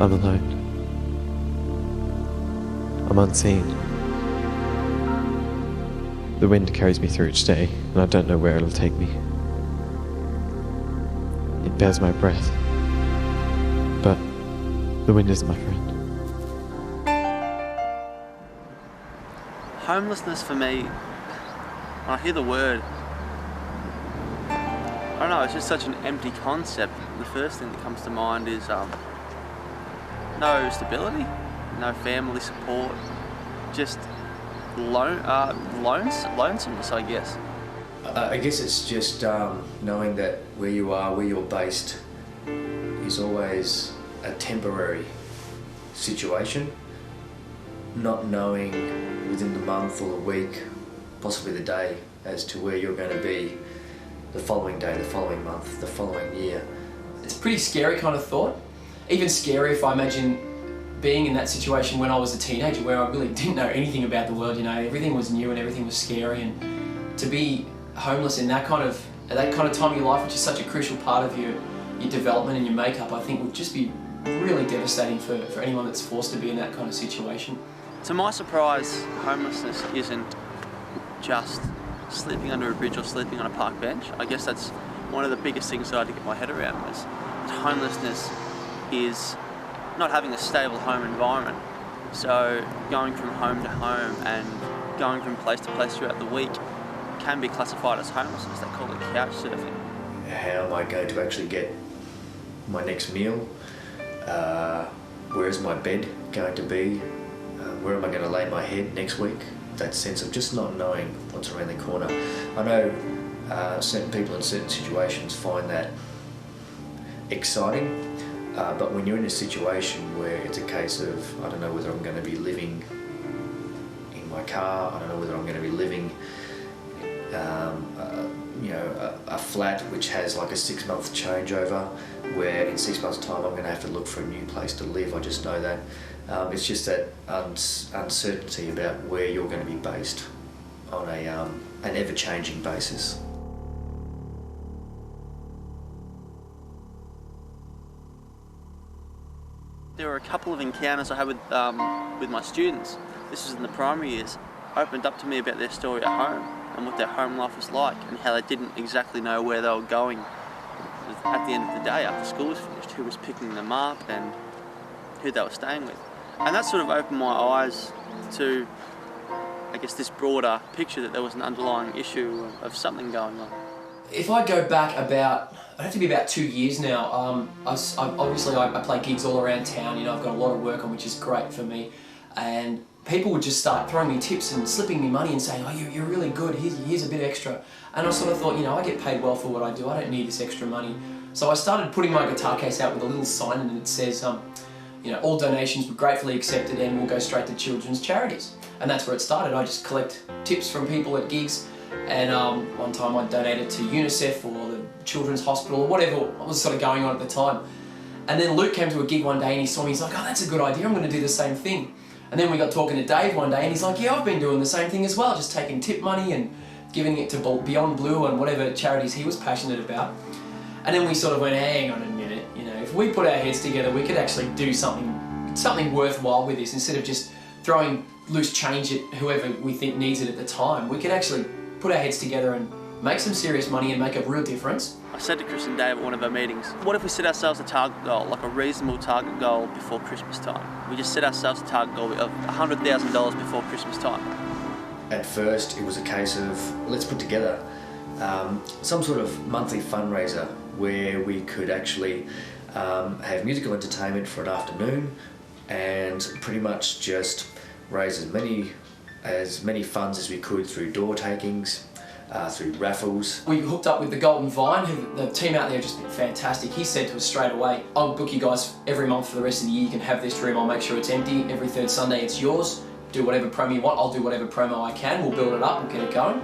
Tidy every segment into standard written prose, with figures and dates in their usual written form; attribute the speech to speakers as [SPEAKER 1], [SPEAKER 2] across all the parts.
[SPEAKER 1] I'm alone. I'm unseen. The wind carries me through each day, and I don't know where it'll take me. It bears my breath, but the wind isn't my friend.
[SPEAKER 2] Homelessness for me, when I hear the word, I don't know, it's just such an empty concept. The first thing that comes to mind is no stability, no family support, just lonesomeness, I guess.
[SPEAKER 3] I guess it's just knowing that where you are, where you're based, is always a temporary situation. Not knowing within the month or the week, possibly the day, as to where you're going to be the following day, the following month, the following year.
[SPEAKER 4] It's a pretty scary kind of thought. Even scary if I imagine being in that situation when I was a teenager, where I really didn't know anything about the world. You know, everything was new and everything was scary, and to be homeless in that kind of time of your life, which is such a crucial part of your development and your makeup, I think would just be really devastating for anyone that's forced to be in that kind of situation.
[SPEAKER 2] To my surprise, homelessness isn't just sleeping under a bridge or sleeping on a park bench. I guess that's one of the biggest things that I had to get my head around, was that homelessness is not having a stable home environment. So going from home to home and going from place to place throughout the week can be classified as homelessness. They call it couch surfing.
[SPEAKER 3] How am I going to actually get my next meal? Where is my bed going to be? Where am I going to lay my head next week? That sense of just not knowing what's around the corner. I know certain people in certain situations find that exciting, but when you're in a situation where it's a case of, I don't know whether I'm going to be living in my car, I don't know whether I'm going to be living a flat which has like a 6-month changeover, where in 6 months' time I'm going to have to look for a new place to live. I just know that. It's just that uncertainty about where you're going to be based on an ever-changing basis.
[SPEAKER 2] There were a couple of encounters I had with my students. This was in the primary years. Opened up to me about their story at home and what their home life was like, and how they didn't exactly know where they were going at the end of the day after school was finished, who was picking them up and who they were staying with. And that sort of opened my eyes to, I guess, this broader picture that there was an underlying issue of something going on.
[SPEAKER 4] If I go back about, I'd have to be about 2 years now. I play gigs all around town. You know, I've got a lot of work on, which is great for me. And people would just start throwing me tips and slipping me money and saying, oh, you're really good, here's a bit extra. And I sort of thought, you know, I get paid well for what I do, I don't need this extra money. So I started putting my guitar case out with a little sign, and it says, you know, all donations were gratefully accepted and will go straight to children's charities. And that's where it started. I just collect tips from people at gigs, and one time I donated to UNICEF or the Children's Hospital or whatever was sort of going on at the time. And then Luke came to a gig one day and he saw me, he's like, oh, that's a good idea, I'm going to do the same thing. And then we got talking to Dave one day and he's like, yeah, I've been doing the same thing as well, just taking tip money and giving it to Beyond Blue and whatever charities he was passionate about. And then we sort of went, hang on a minute, you know, if we put our heads together, we could actually do something worthwhile with this. Instead of just throwing loose change at whoever we think needs it at the time, we could actually put our heads together and make some serious money and make a real difference.
[SPEAKER 2] I said to Chris and Dave at one of our meetings, what if we set ourselves a target goal, like a reasonable target goal before Christmas time? We just set ourselves a target goal of $100,000 before Christmas time.
[SPEAKER 3] At first, it was a case of, let's put together some sort of monthly fundraiser where we could actually have musical entertainment for an afternoon and pretty much just raise as many funds as we could through door takings, through raffles.
[SPEAKER 4] We hooked up with the Golden Vine, the team out there just been fantastic. He said to us straight away, I'll book you guys every month for the rest of the year, you can have this room, I'll make sure it's empty, every third Sunday it's yours, do whatever promo you want, I'll do whatever promo I can, we'll build it up, we'll get it going.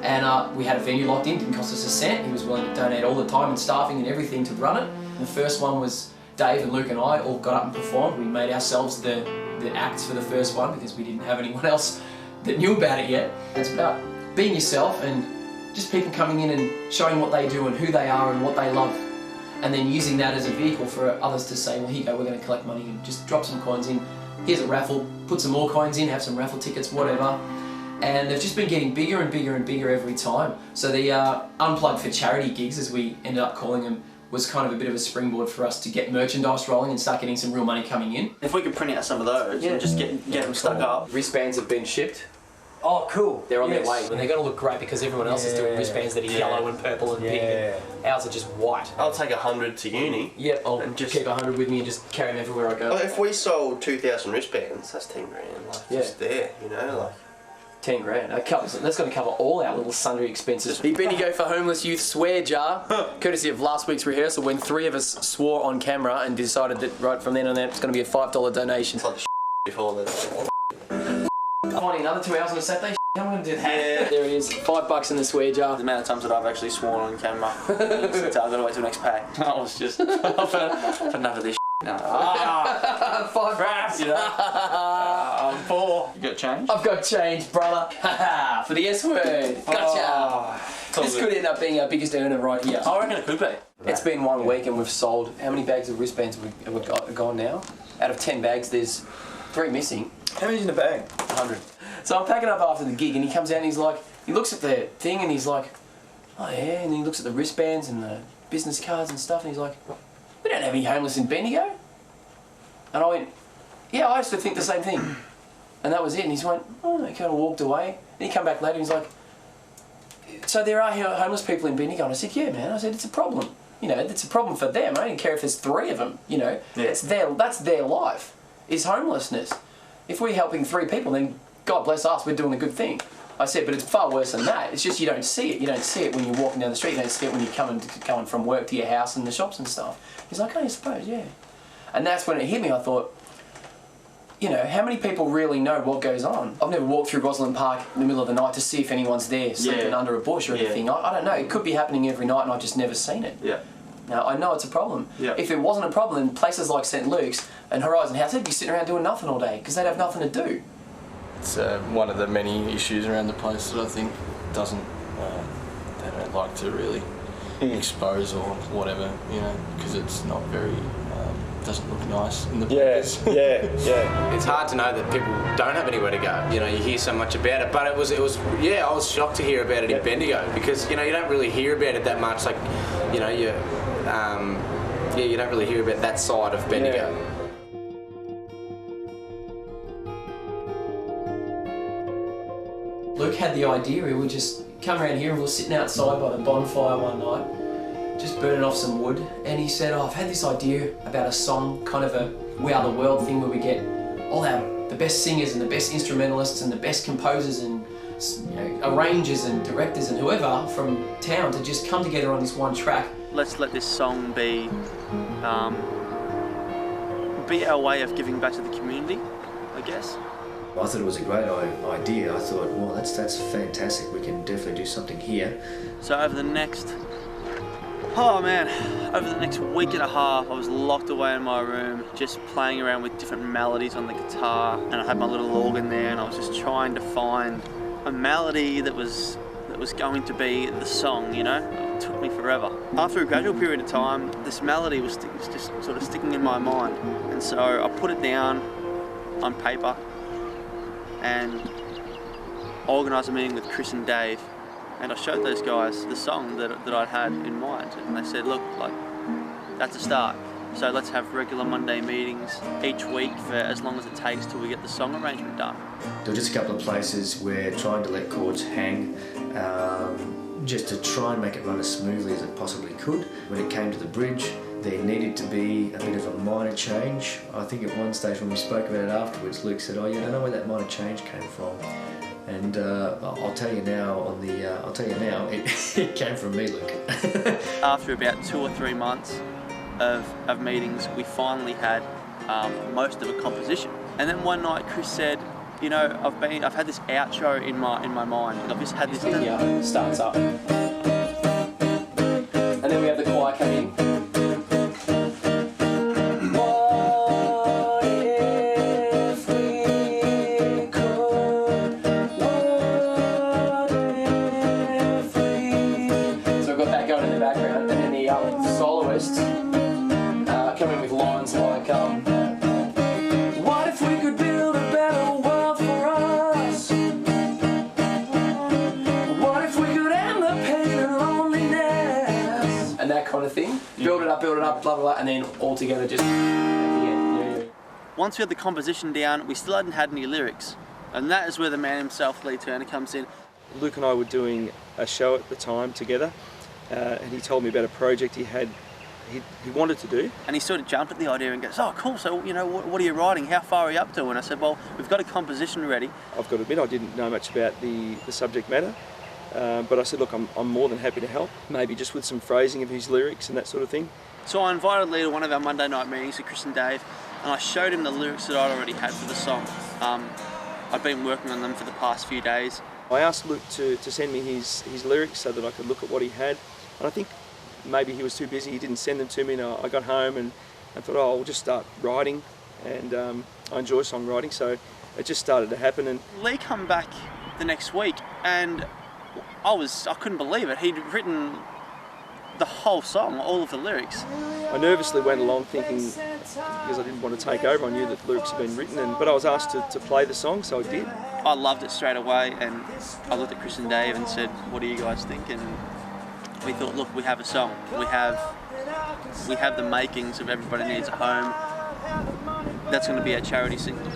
[SPEAKER 4] And we had a venue locked in, didn't cost us a cent, he was willing to donate all the time and staffing and everything to run it. The first one was Dave and Luke and I all got up and performed. We made ourselves the acts for the first one because we didn't have anyone else that knew about it yet. It's about being yourself and just people coming in and showing what they do and who they are and what they love. and then using that as a vehicle for others to say, well, here you go, we're going to collect money and just drop some coins in. Here's a raffle, put some more coins in, have some raffle tickets, whatever. And they've just been getting bigger and bigger and bigger every time. So the Unplugged for Charity gigs, as we ended up calling them, was kind of a bit of a springboard for us to get merchandise rolling and start getting some real money coming in.
[SPEAKER 2] If we could print out some of those and just get them stuck up.
[SPEAKER 4] Wristbands have been shipped.
[SPEAKER 5] Oh, cool.
[SPEAKER 4] They're on their way.
[SPEAKER 5] And they're going to look great because everyone else is doing wristbands that are yellow and purple and pink. And ours are just white.
[SPEAKER 2] I'll take 100 to uni.
[SPEAKER 4] Yep, I'll
[SPEAKER 2] and just
[SPEAKER 4] keep 100 with me and just carry them everywhere I go.
[SPEAKER 2] Well, if we sold 2,000 wristbands, that's 10 grand. Like, just there, you know, like.
[SPEAKER 4] 10 grand. That's going to cover all our little sundry expenses. The Bendigo for Homeless Youth swear jar, courtesy of last week's rehearsal when 3 of us swore on camera and decided that right from then on out it's going to be a $5 donation.
[SPEAKER 2] It's like the before this.
[SPEAKER 4] Finding another 2 hours on a Saturday. How am I going to do that?
[SPEAKER 2] Yeah.
[SPEAKER 4] There it is. $5 in the swear jar.
[SPEAKER 2] The amount of times that I've actually sworn on camera. I've got to wait till next pay. I was just for enough of this. No.
[SPEAKER 4] $5.
[SPEAKER 2] You know. I'm poor. You got change?
[SPEAKER 4] I've got change, brother. For the S word. Gotcha. This could end up being our biggest earner right here.
[SPEAKER 2] I reckon it could be.
[SPEAKER 4] It's been 1 week and we've sold, how many bags of wristbands have we gone now? Out of 10 bags, there's 3 missing.
[SPEAKER 5] How many's in the bag?
[SPEAKER 4] 100. So I'm packing up after the gig and he comes out and he's like, he looks at the thing and he's like, oh yeah, and then he looks at the wristbands and the business cards and stuff and he's like, we don't have any homeless in Bendigo. And I went, yeah, I used to think the same thing. And that was it. And he went, oh, he kind of walked away. And he came back later and he's like, so there are homeless people in Bendigo? And I said, yeah, man. I said, it's a problem. You know, it's a problem for them. I don't care if there's 3 of them, you know. Yeah. That's their life, is homelessness. If we're helping 3 people, then God bless us, we're doing a good thing. I said, but it's far worse than that. It's just you don't see it. You don't see it when you're walking down the street. You don't see it when you're coming from work to your house and the shops and stuff. He's like, oh, I suppose, yeah. And that's when it hit me. I thought, you know, how many people really know what goes on? I've never walked through Rosalind Park in the middle of the night to see if anyone's there sleeping under a bush or anything. I don't know. It could be happening every night and I've just never seen it.
[SPEAKER 2] Yeah.
[SPEAKER 4] Now, I know it's a problem.
[SPEAKER 2] Yeah.
[SPEAKER 4] If it wasn't a problem in places like St Luke's and Horizon House, they'd be sitting around doing nothing all day because they'd have nothing to do.
[SPEAKER 6] It's one of the many issues around the place that I think doesn't, they don't like to really expose or whatever, you know, because it's not very, doesn't look nice in the papers.
[SPEAKER 5] Yeah. It's hard to know that people don't have anywhere to go. You know, you hear so much about it, but it was, I was shocked to hear about it in Bendigo because, you know, you don't really hear about it that much. Like, you know, you don't really hear about that side of Bendigo.
[SPEAKER 6] Yeah.
[SPEAKER 4] Luke had the idea, he would just come around here and we were sitting outside by the bonfire one night, just burning off some wood, and he said, oh, I've had this idea about a song, kind of a We Are the World thing where we get all the best singers and the best instrumentalists and the best composers and, you know, arrangers and directors and whoever from town to just come together on this one track.
[SPEAKER 2] Let's let this song be our way of giving back to the community, I guess.
[SPEAKER 3] I thought it was a great idea. I thought, well, that's fantastic. We can definitely do something here.
[SPEAKER 2] So over the next week and a half, I was locked away in my room, just playing around with different melodies on the guitar, and I had my little organ there, and I was just trying to find a melody that was going to be the song, you know? It took me forever. After a gradual period of time, this melody was just sort of sticking in my mind, and so I put it down on paper and organised a meeting with Chris and Dave, and I showed those guys the song that I'd had in mind, and they said, look, like, that's a start. So let's have regular Monday meetings each week for as long as it takes till we get the song arrangement done.
[SPEAKER 3] There were just a couple of places where trying to let chords hang, just to try and make it run as smoothly as it possibly could. When it came to the bridge, there needed to be a bit of a minor change. I think at one stage when we spoke about it afterwards, Luke said, oh, you don't know where that minor change came from. And I'll tell you now, it came from me, Luke.
[SPEAKER 2] After about 2 or 3 months of meetings, we finally had most of a composition. And then one night Chris said, you know, I've had this outro in my mind, and I've just had this.
[SPEAKER 4] Starts up, and then we have the choir come in. So we've got that going in the background, and then the soloists up, blah, blah, blah, and then all together just at the end. Yeah.
[SPEAKER 2] Once we had the composition down, we still hadn't had any lyrics. And that is where the man himself, Lee Turner, comes in.
[SPEAKER 7] Luke and I were doing a show at the time together, and he told me about a project he wanted to do.
[SPEAKER 2] And he sort of jumped at the idea and goes, oh, cool, so, what are you writing? How far are you up to? And I said, well, we've got a composition ready.
[SPEAKER 7] I've got to admit, I didn't know much about the subject matter, but I said, look, I'm more than happy to help, maybe just with some phrasing of his lyrics and that sort of thing.
[SPEAKER 2] So I invited Lee to one of our Monday night meetings with Chris and Dave, and I showed him the lyrics that I'd already had for the song. I'd been working on them for the past few days.
[SPEAKER 7] I asked Luke to send me his lyrics so that I could look at what he had, and I think maybe he was too busy, he didn't send them to me, and I got home and I thought, oh, I'll just start writing, and I enjoy songwriting, so it just started to happen. And
[SPEAKER 2] Lee come back the next week, and I couldn't believe it. He'd written the whole song, all of the lyrics.
[SPEAKER 7] I nervously went along thinking, because I didn't want to take over, I knew that the lyrics had been written, but I was asked to play the song, so I did.
[SPEAKER 2] I loved it straight away, and I looked at Chris and Dave and said, what do you guys think? And we thought, look, we have a song. We have the makings of Everybody Needs a Home. That's going to be our charity single.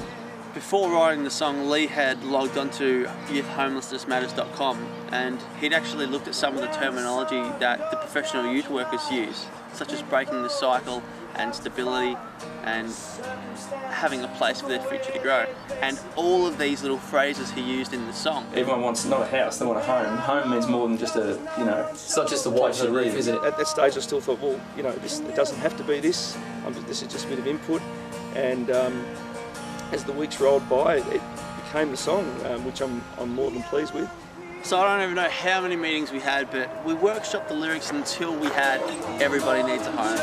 [SPEAKER 2] Before writing the song, Lee had logged onto youthhomelessnessmatters.com, and he'd actually looked at some of the terminology that the professional youth workers use, such as breaking the cycle and stability and having a place for their future to grow. And all of these little phrases he used in the song.
[SPEAKER 8] Everyone wants not a house, they want a home. Home means more than just
[SPEAKER 4] It's not just a white sheet roof, is it?
[SPEAKER 7] At that stage I still thought, well, it doesn't have to be this. This is just a bit of input. And as the weeks rolled by, it became the song, which I'm more than pleased with.
[SPEAKER 2] So I don't even know how many meetings we had, but we workshopped the lyrics until we had Everybody Needs a Home.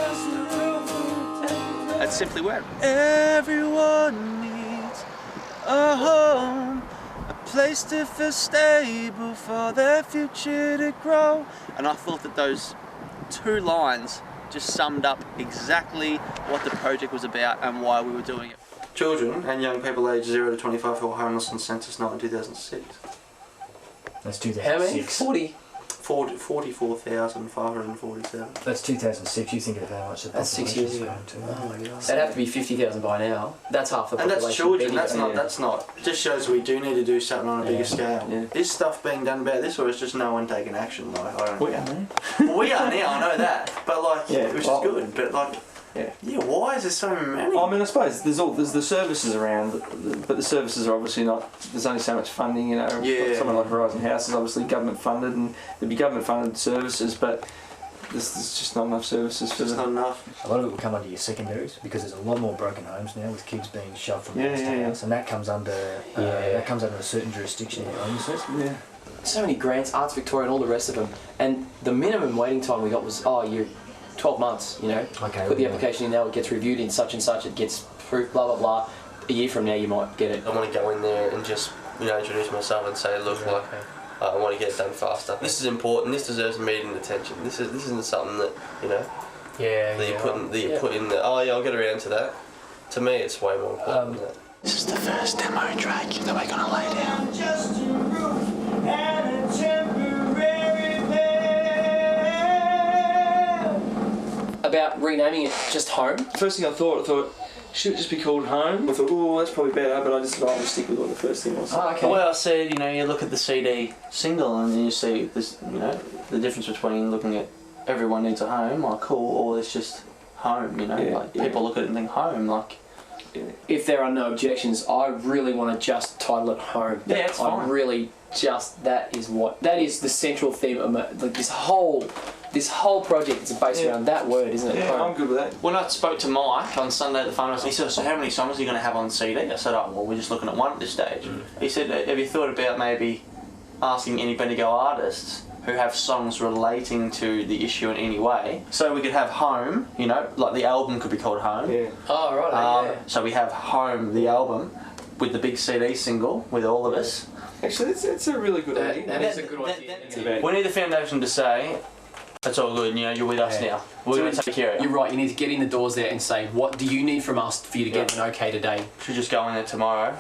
[SPEAKER 2] It simply went, everyone needs a home, a place to feel stable for their future to grow. And I thought that those two lines just summed up exactly what the project was about and why we were doing it. Children and young people aged 0 to 25 who were homeless on census night in 2006.
[SPEAKER 3] That's 2006.
[SPEAKER 4] How many? 40.
[SPEAKER 2] 44,547.
[SPEAKER 3] That's 2006. You think of how much the
[SPEAKER 4] That's 6 years ago.
[SPEAKER 3] Oh my God.
[SPEAKER 4] That'd have to be 50,000 by now. That's half the
[SPEAKER 2] And
[SPEAKER 4] population.
[SPEAKER 2] that's children,
[SPEAKER 4] of Bendigo.
[SPEAKER 2] that's not. It just shows we do need to do something on a bigger scale.
[SPEAKER 8] Yeah.
[SPEAKER 2] Is stuff being done about this, or is just no one taking action? Like, I don't know.
[SPEAKER 8] Well,
[SPEAKER 2] We are now, I know that. But
[SPEAKER 8] Yeah,
[SPEAKER 2] which
[SPEAKER 8] well,
[SPEAKER 2] is good. But
[SPEAKER 8] yeah.
[SPEAKER 2] Why is there so many?
[SPEAKER 8] I mean, I suppose there's the services around, but the services are obviously not. There's only so much funding,
[SPEAKER 2] Yeah.
[SPEAKER 8] Something like Horizon House is obviously government funded, and there'd be government funded services, but there's just not enough services for
[SPEAKER 2] It's not enough.
[SPEAKER 3] A lot of it will come under your secondaries because there's a lot more broken homes now with kids being shoved from house to house, and that comes under a certain jurisdiction in homelessness.
[SPEAKER 8] Yeah.
[SPEAKER 4] So many grants, Arts Victoria and all the rest of them. And the minimum waiting time we got was, you're 12 months,
[SPEAKER 3] Okay,
[SPEAKER 4] Put the application in now, it gets reviewed in such and such, it gets approved, blah, blah, blah. A year from now you might get it.
[SPEAKER 2] I want to go in there and just, introduce myself and say, look, I want to get it done faster. This is important. This deserves immediate attention. This isn't something that, that you put in the, I'll get around to that. To me, it's way more important than that. This is the first demo track that we're going to lay down. Just a roof and a temporary bed.
[SPEAKER 4] About renaming it just Home.
[SPEAKER 8] First thing I thought, should it just be called Home? I thought, that's probably better, but I just thought I'll just stick with what the first thing was.
[SPEAKER 4] Oh, okay.
[SPEAKER 2] Well, I said, you look at the CD single and you see this, the difference between looking at Everyone Needs a Home, like cool, or it's just home, people look at it and think home, like.
[SPEAKER 4] If there are no objections, I really want to just title it Home.
[SPEAKER 2] Yeah, it's fine.
[SPEAKER 4] That is the central theme of this whole project is based around that word, isn't it?
[SPEAKER 8] Yeah,
[SPEAKER 4] Home.
[SPEAKER 8] I'm good with that.
[SPEAKER 2] When I spoke to Mike on Sunday at the farm, he said, so how many songs are you going to have on CD? I said, we're just looking at one at this stage. He said, have you thought about maybe asking any Bendigo artists who have songs relating to the issue in any way? So we could have Home, like the album could be called Home.
[SPEAKER 8] Yeah.
[SPEAKER 4] Oh, right,
[SPEAKER 2] So we have Home, the album, with the big CD single, with all of us.
[SPEAKER 8] Actually, it's a really good idea.
[SPEAKER 4] That is a good idea.
[SPEAKER 2] We need the foundation to say, it's all good, you're with us now. We're going to take care of it.
[SPEAKER 4] You're right, you need to get in the doors there and say, what do you need from us for you to get an okay today?
[SPEAKER 2] Should just go in there tomorrow,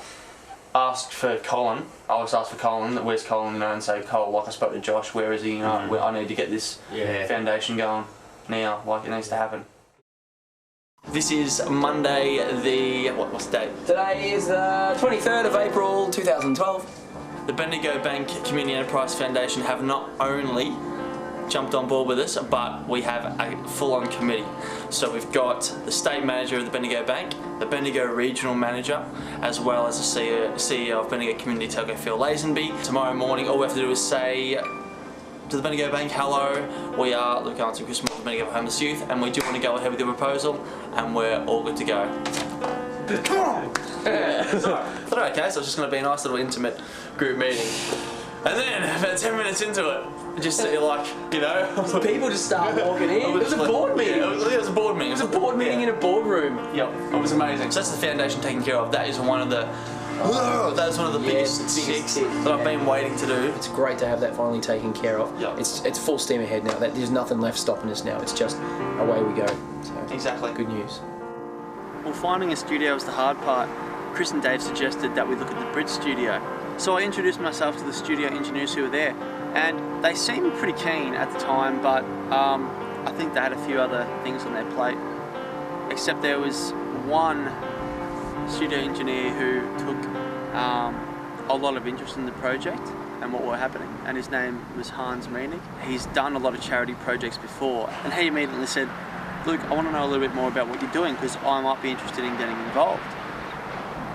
[SPEAKER 2] ask for Colin. I'll just ask for Colin, where's Colin, and say, Cole, like I spoke to Josh, where is he? I need to get this foundation going now, it needs to happen. This is Monday the, what's the date?
[SPEAKER 4] Today is the 23rd of April 2012.
[SPEAKER 2] The Bendigo Bank Community Enterprise Foundation have not only jumped on board with us, but we have a full-on committee. So we've got the state manager of the Bendigo Bank, the Bendigo regional manager, as well as the CEO of Bendigo Community Telco, Phil Lazenby. Tomorrow morning, all we have to do is say to the Bendigo Bank, hello, we are Luke Arnott and Chris Moore, the Bendigo Homeless Youth, and we do want to go ahead with your proposal, and we're all good to go. Come on! Yeah, it's alright. Okay, so it's just going to be a nice little intimate group meeting. And then, about 10 minutes into it, just like, you know...
[SPEAKER 4] People just start walking in. It was a board meeting.
[SPEAKER 2] Yeah, it was a board meeting.
[SPEAKER 4] It was a board meeting in a boardroom.
[SPEAKER 2] Yep, it was amazing. So that's the foundation taken care of. That is one of the... That's one of the biggest six that I've been waiting to do.
[SPEAKER 4] It's great to have that finally taken care of.
[SPEAKER 2] Yep.
[SPEAKER 4] It's full steam ahead now. There's nothing left stopping us now. It's just away we go. So,
[SPEAKER 2] exactly.
[SPEAKER 4] Good news.
[SPEAKER 2] Well, finding a studio was the hard part. Chris and Dave suggested that we look at the Brit studio. So I introduced myself to the studio engineers who were there, and they seemed pretty keen at the time, but I think they had a few other things on their plate. Except there was one studio engineer who took a lot of interest in the project and what were happening, and his name was Hans Menig. He's done a lot of charity projects before, and he immediately said, Luke, I want to know a little bit more about what you're doing because I might be interested in getting involved.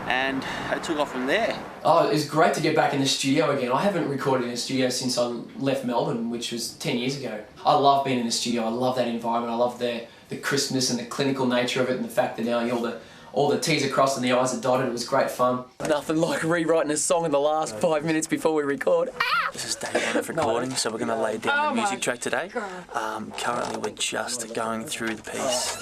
[SPEAKER 2] And it took off from there.
[SPEAKER 4] Oh, it was great to get back in the studio again. I haven't recorded in a studio since I left Melbourne, which was 10 years ago. I love being in the studio. I love that environment. I love the crispness and the clinical nature of it, and the fact that now all the T's are crossed and the I's are dotted. It was great fun. Nothing like rewriting a song in the last 5 minutes before we record.
[SPEAKER 2] This is day one of recording, so we're going to lay down the music track today. Currently we're just going through the piece,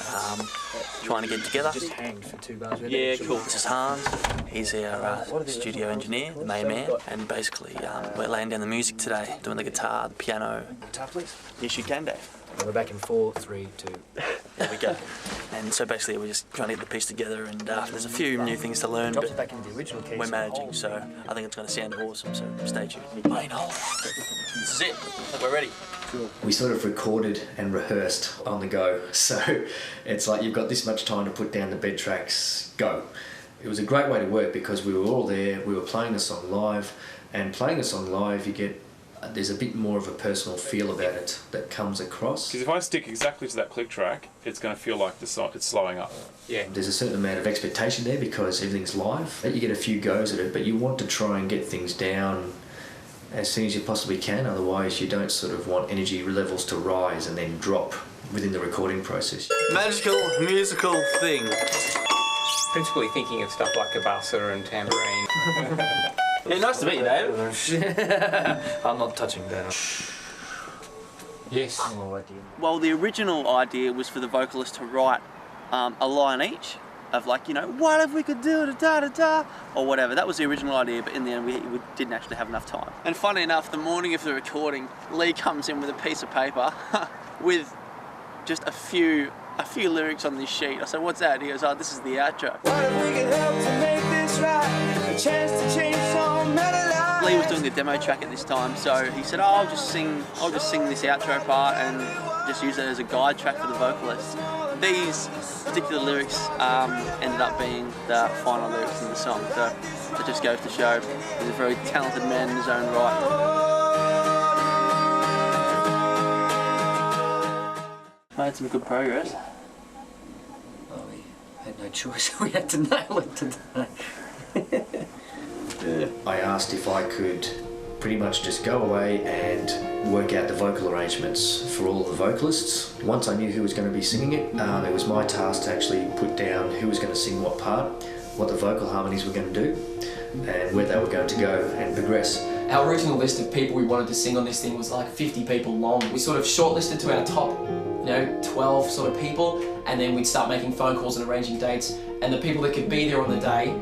[SPEAKER 2] trying to get together.
[SPEAKER 3] Just hanged for 2 bars.
[SPEAKER 2] Yeah, cool. This is Hans. He's our studio engineer, the main man, and basically we're laying down the music today, doing the guitar, the piano.
[SPEAKER 3] Guitar, please.
[SPEAKER 2] Yes, you can, Dave.
[SPEAKER 3] We're back in 4, 3, 2.
[SPEAKER 2] There we go. And so basically we're just trying to get the piece together, and there's a few new things to learn, but
[SPEAKER 3] back into the original keys.
[SPEAKER 2] we're managing, so I think it's going to sound awesome, so stay tuned. This is it. I think we're ready.
[SPEAKER 3] Cool. We sort of recorded and rehearsed on the go, so it's like you've got this much time to put down the bed tracks, go. It was a great way to work because we were all there, we were playing the song live, and playing the song live there's a bit more of a personal feel about it that comes across.
[SPEAKER 9] Because if I stick exactly to that click track, it's going to feel like it's slowing up.
[SPEAKER 3] Yeah. There's a certain amount of expectation there because everything's live. You get a few goes at it, but you want to try and get things down as soon as you possibly can, otherwise you don't sort of want energy levels to rise and then drop within the recording process.
[SPEAKER 2] Magical musical thing.
[SPEAKER 10] Principally thinking of stuff like cabasa and tambourine.
[SPEAKER 2] Yeah, nice to meet you, Dave.
[SPEAKER 3] I'm not touching that.
[SPEAKER 10] Yes.
[SPEAKER 2] Well, the original idea was for the vocalist to write a line each of, like, you know, what if we could do da da da da, or whatever. That was the original idea, but in the end we didn't actually have enough time. And funny enough, the morning of the recording, Lee comes in with a piece of paper with just a few lyrics on this sheet. I said, what's that? He goes, oh, this is the outro.
[SPEAKER 11] What if we could help to make this right? A chance to change so many lives.
[SPEAKER 2] Lee was doing the demo track at this time, so he said, oh, I'll just sing this outro part and just use it as a guide track for the vocalists. These particular lyrics ended up being the final lyrics in the song, so it just goes to show he's a very talented man in his own right. Made some good progress.
[SPEAKER 3] Well, we had no choice. We had to nail it today. I asked if I could pretty much just go away and work out the vocal arrangements for all of the vocalists. Once I knew who was going to be singing it, it was my task to actually put down who was going to sing what part, what the vocal harmonies were going to do, and where they were going to go and progress.
[SPEAKER 4] Our original list of people we wanted to sing on this thing was like 50 people long. We sort of shortlisted to our top 12 sort of people, and then we'd start making phone calls and arranging dates, and the people that could be there on the day,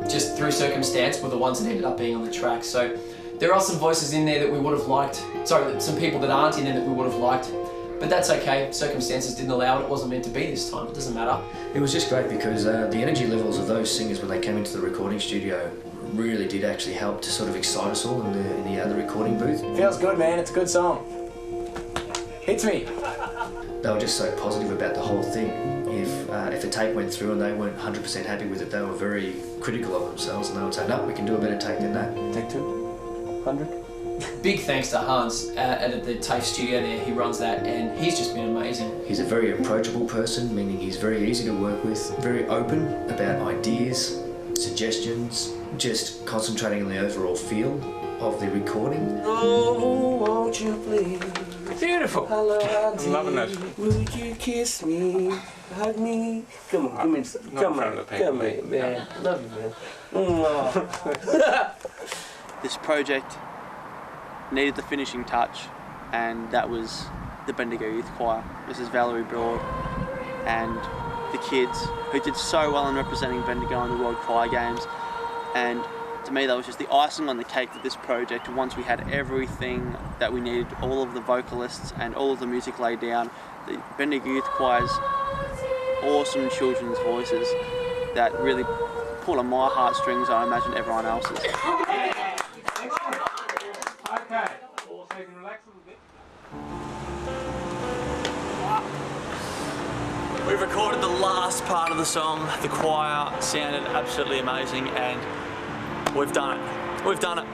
[SPEAKER 4] just through circumstance, were the ones that ended up being on the track. So there are some voices in there that we would have liked, some people that aren't in there that we would have liked, but that's okay. Circumstances didn't allow it. It wasn't meant to be this time. It doesn't matter.
[SPEAKER 3] It was just great because the energy levels of those singers when they came into the recording studio really did actually help to sort of excite us all in the other recording booth.
[SPEAKER 10] Feels good, man. It's a good song. Hits me.
[SPEAKER 3] They were just so positive about the whole thing. if a take went through and they weren't 100% happy with it, they were very critical of themselves, and they would say, no, we can do a better take than that.
[SPEAKER 8] Take 200.
[SPEAKER 4] Big thanks to Hans at the TAFE studio there. He runs that, and he's just been amazing.
[SPEAKER 3] He's a very approachable person, meaning he's very easy to work with, very open about ideas, suggestions, just concentrating on the overall feel of the recording.
[SPEAKER 11] Oh, won't you please?
[SPEAKER 10] Beautiful.
[SPEAKER 11] Hello,
[SPEAKER 10] I'm loving that.
[SPEAKER 11] Would you kiss me? Hug me? Come on, come in. Come on, come here, man. Love you, man.
[SPEAKER 2] This project needed the finishing touch, and that was the Bendigo Youth Choir. Mrs. Valerie Broad and the kids who did so well in representing Bendigo in the World Choir Games. And to me, that was just the icing on the cake for this project. Once we had everything that we needed, all of the vocalists and all of the music laid down, the Bendigo Youth Choir's awesome children's voices that really pulled on my heartstrings, I imagine everyone else's.
[SPEAKER 10] Okay, so you can relax a little bit.
[SPEAKER 2] We've recorded the last part of the song. The choir sounded absolutely amazing, and we've done it. We've done it.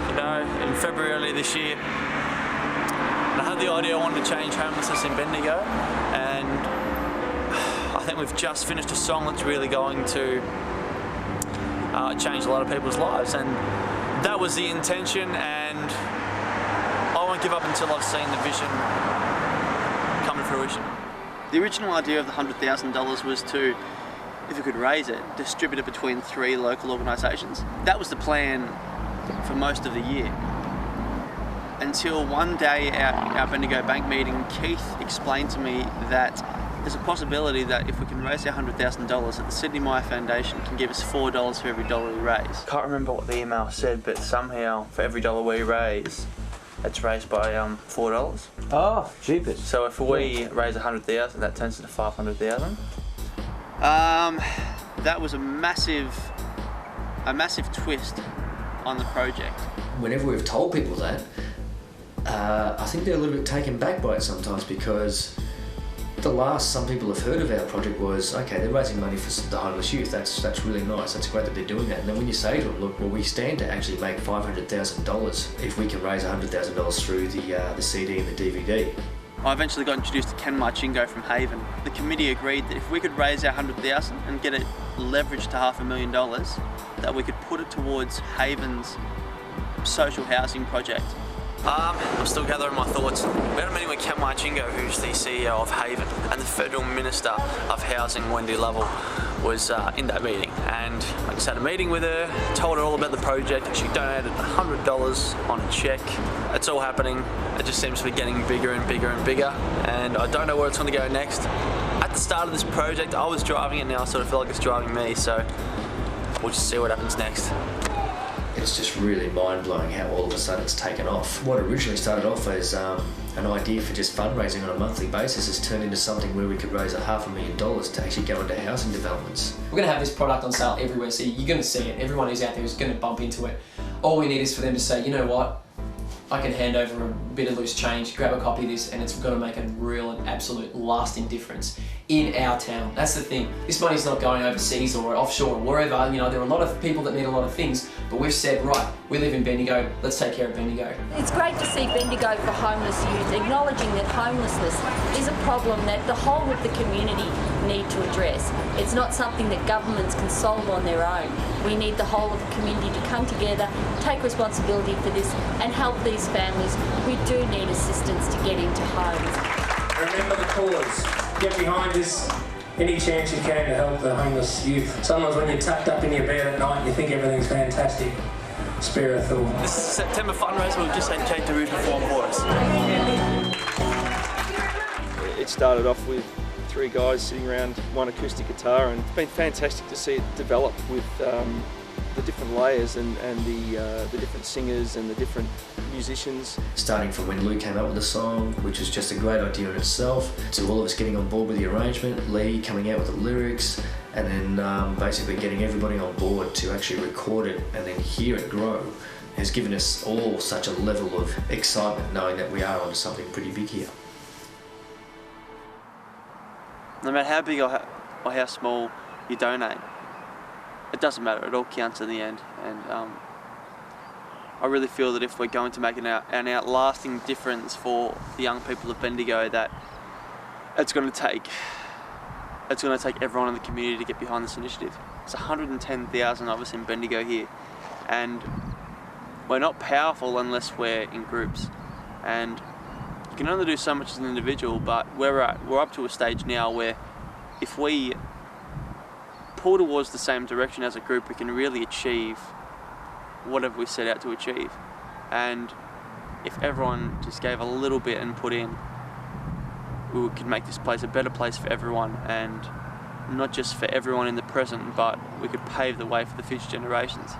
[SPEAKER 2] You know, in February earlier this year, I had the idea I wanted to change homelessness in Bendigo, and I think we've just finished a song that's really going to change a lot of people's lives, and that was the intention, and I won't give up until I've seen the vision come to fruition. The original idea of the $100,000 was to, if we could raise it, distribute it between 3 local organisations. That was the plan for most of the year. Until one day at our Bendigo Bank meeting, Keith explained to me that there's a possibility that if we can raise our $100,000, that the Sydney Myer Foundation can give us $4 for every dollar we raise. Can't remember what the email said, but somehow for every dollar we raise, it's raised by $4.
[SPEAKER 8] Oh, jeepers.
[SPEAKER 2] So if we raise 100,000, that turns into 500,000. That was a massive twist on the project.
[SPEAKER 3] Whenever we've told people that, I think they're a little bit taken back by it sometimes, because the last some people have heard of our project was, okay, they're raising money for the homeless youth. That's really nice. That's great that they're doing that. And then when you say to them, look, well, we stand to actually make $500,000 if we can raise $100,000 through the CD and the DVD.
[SPEAKER 2] I eventually got introduced to Ken Marchingo from Haven. The committee agreed that if we could raise our $100,000 and get it leveraged to $500,000, that we could put it towards Haven's social housing project. I'm still gathering my thoughts. We had a meeting with Ken Marchingo, who's the CEO of Haven, and the Federal Minister of Housing, Wendy Lovell, was in that meeting. And I just had a meeting with her, told her all about the project. She donated $100 on a cheque. It's all happening. It just seems to be getting bigger and bigger and bigger, and I don't know where it's going to go next. At the start of this project, I was driving it, now I sort of feel like it's driving me, so we'll just see what happens next.
[SPEAKER 3] It's just really mind-blowing how all of a sudden it's taken off. What originally started off as an idea for just fundraising on a monthly basis has turned into something where we could raise $500,000 to actually go into housing developments.
[SPEAKER 4] We're going to have this product on sale everywhere, so you're going to see it. Everyone who's out there is going to bump into it. All we need is for them to say, you know what, I can hand over a bit of loose change, grab a copy of this, and it's going to make a real and absolute lasting difference in our town. That's the thing. This money's not going overseas or offshore or wherever. You know, there are a lot of people that need a lot of things, but we've said, right, we live in Bendigo, let's take care of Bendigo.
[SPEAKER 12] It's great to see Bendigo for homeless youth acknowledging that homelessness is a problem that the whole of the community need to address. It's not something that governments can solve on their own. We need the whole of the community to come together, take responsibility for this, and help these families who do need assistance to get into homes.
[SPEAKER 13] Remember the cause. Get behind this any chance you can to help the homeless youth. Sometimes when you're tucked up in your bed at night, you think everything's fantastic. Spare a thought.
[SPEAKER 2] This is a September fundraiser. We've just had Kate DeRue perform for us.
[SPEAKER 7] It started off with 3 guys sitting around one acoustic guitar, and it's been fantastic to see it develop with the different layers and the different singers and the different musicians.
[SPEAKER 3] Starting from when Lou came up with the song, which was just a great idea in itself, to all of us getting on board with the arrangement, Lee coming out with the lyrics, and then basically getting everybody on board to actually record it and then hear it grow has given us all such a level of excitement knowing that we are onto something pretty big here.
[SPEAKER 2] No matter how big or how small you donate, it doesn't matter, it all counts in the end. And I really feel that if we're going to make an outlasting difference for the young people of Bendigo, that it's going to take everyone in the community to get behind this initiative. It's 110,000 of us in Bendigo here, and we're not powerful unless we're in groups. And you can only do so much as an individual, but we're up to a stage now where if we pull towards the same direction as a group, we can really achieve whatever we set out to achieve. And if everyone just gave a little bit and put in, we could make this place a better place for everyone, and not just for everyone in the present, but we could pave the way for the future generations.